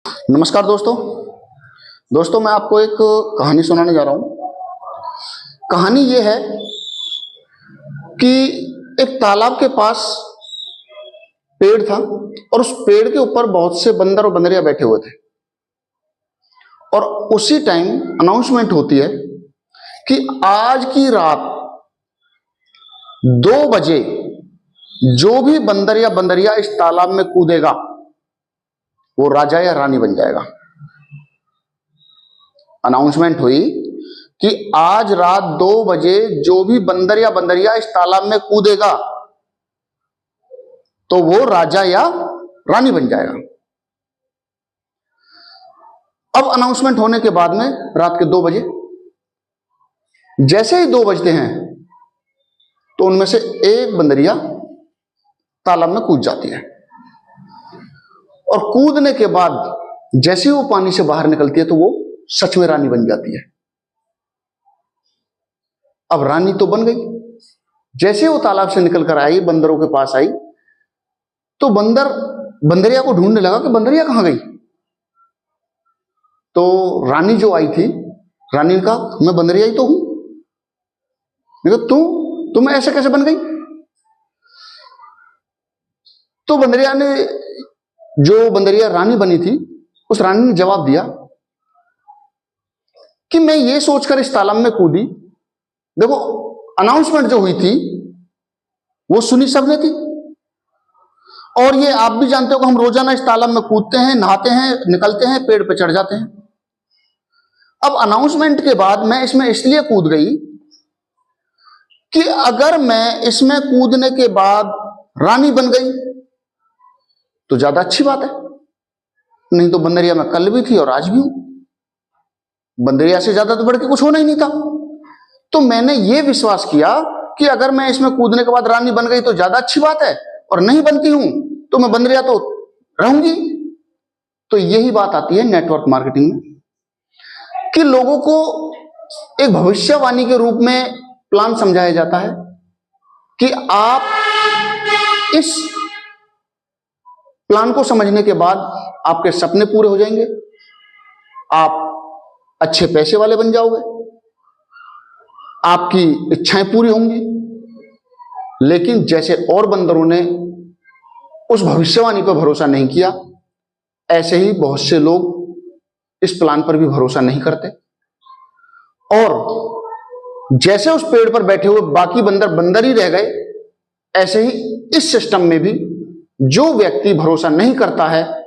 नमस्कार दोस्तों मैं आपको एक कहानी सुनाने जा रहा हूं। कहानी ये है कि एक तालाब के पास पेड़ था और उस पेड़ के ऊपर बहुत से बंदर और बंदरिया बैठे हुए थे। और उसी टाइम अनाउंसमेंट होती है कि आज की रात 2 बजे जो भी बंदर या बंदरिया इस तालाब में कूदेगा वो राजा या रानी बन जाएगा। अनाउंसमेंट हुई कि आज रात 2 बजे जो भी बंदर या बंदरिया इस तालाब में कूदेगा तो वो राजा या रानी बन जाएगा। अब अनाउंसमेंट होने के बाद में रात के 2 बजे जैसे ही 2 बजते हैं तो उनमें से एक बंदरिया तालाब में कूद जाती है और कूदने के बाद जैसे ही वो पानी से बाहर निकलती है तो वो सच में रानी बन जाती है। अब रानी तो बन गई। जैसे वो तालाब से निकल कर आई, बंदरों के पास आई तो बंदरिया को ढूंढने लगा कि बंदरिया कहां गई। तो रानी जो आई थी, रानी ने कहा मैं बंदरिया ही तो हूं। तुम ऐसे कैसे बन गई? तो बंदरिया रानी बनी थी, उस रानी ने जवाब दिया कि मैं ये सोचकर इस तालाब में कूदी, देखो अनाउंसमेंट जो हुई थी वो सुनी सबने थी और ये आप भी जानते हो कि हम रोजाना इस तालाब में कूदते हैं, नहाते हैं, निकलते हैं, पेड़ पे चढ़ जाते हैं। अब अनाउंसमेंट के बाद मैं इसमें इसलिए कूद गई कि अगर मैं इसमें कूदने के बाद रानी बन गई तो ज्यादा अच्छी बात है, नहीं तो बंदरिया में कल भी थी और आज भी हूं। बंदरिया से ज्यादा तो बढ़ के कुछ होना ही नहीं था। तो मैंने ये विश्वास किया कि अगर मैं इसमें कूदने के बाद रानी बन गई तो ज्यादा अच्छी बात है और नहीं बनती हूं तो मैं बंदरिया तो रहूंगी। तो यही बात आती है नेटवर्क मार्केटिंग में कि लोगों को एक भविष्यवाणी के रूप में प्लान समझाया जाता है कि आप इस प्लान को समझने के बाद आपके सपने पूरे हो जाएंगे, आप अच्छे पैसे वाले बन जाओगे, आपकी इच्छाएं पूरी होंगी। लेकिन जैसे और बंदरों ने उस भविष्यवाणी पर भरोसा नहीं किया, ऐसे ही बहुत से लोग इस प्लान पर भी भरोसा नहीं करते और जैसे उस पेड़ पर बैठे हुए बाकी बंदर ही रह गए, ऐसे ही इस सिस्टम में भी जो व्यक्ति भरोसा नहीं करता है